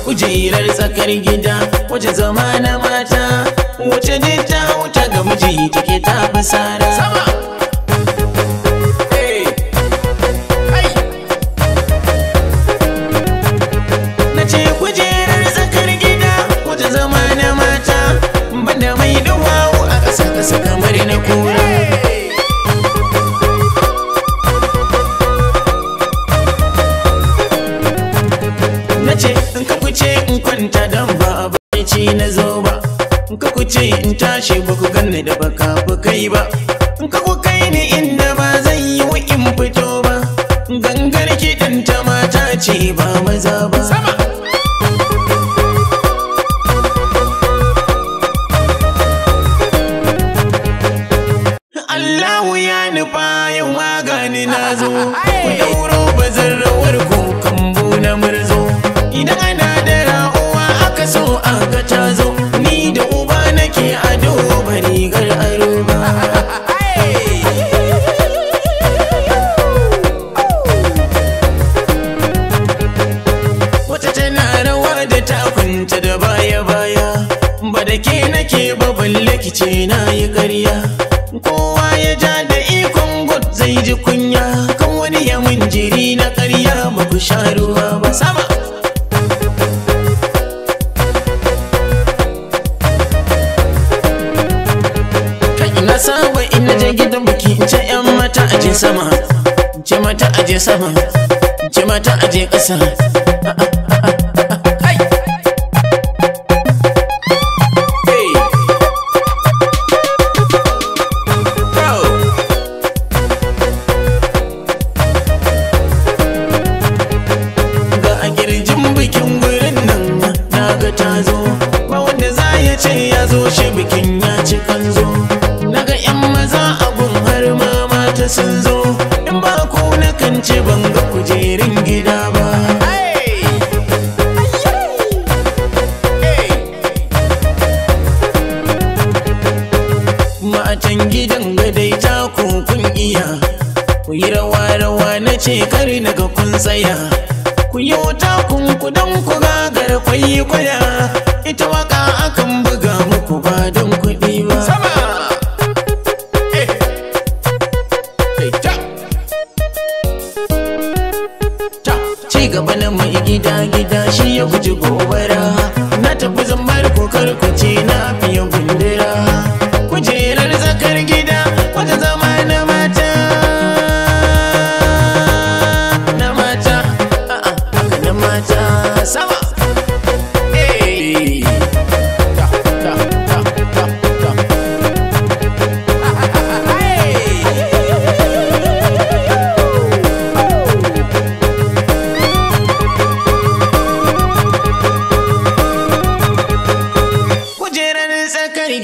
Kujerar tsakar gida wace zama na mata, wace ne ta wuta ga miji take ta fi sara. Na ce kujerar tsakar gida wace zama na mata, banda mai duwawu a ƙasa kamar na kura. Nace in ka kuce in kwanta dan ba abinci na zo ba, in ka kuce in tashi ba ku ganni da baka kai ba, in ka ku kai ni inda ba zan yi wa in fito ba, gangar kiɗan ta mata ce ba maza ba. Allahu ya nufa yau magani na zo, ku dauro bazan rawar ku kambu na murzo. Idan ana da ra'uwa aka so aka ta zo, ni da uba nake ado ba rigar aro ba. Wata tana rawa da takunta da baya-baya, ba da ke nake ba balle kice na yi ƙarya. Kowa ya ja da ikon god zai ji kunya, kan wani ya mun jiri na ƙarya ba ku sha ruwa ba. Sama na saba ina je gidan biki in ce yan mata aje sama, in ce mata aje sama, in ce mata aje ƙasa. Ga a girjin bikin gurin nan na ga ta zo, ba wanda za ya ce ya zo shi bikin ya ci kanzo. Naga yan maza abun har ma mata sun zo, in ba ku na kan ce ban ga kujerin gida ba. Matan gidan gadai ta kun iya, ku yi rawa na ce kar naga kun tsaya, ku yi wuta kun don ku gagara kwaya, ita waka akan buga muku ba don kuɗi ba. Ci gaba na mai gida shi ya guji gobara, na tafi zambar kokar kuce na fiye gundura. Kujerar zakar gida wata zama na mata, haka na mata sama.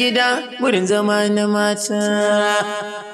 Gida wurin zama na mata.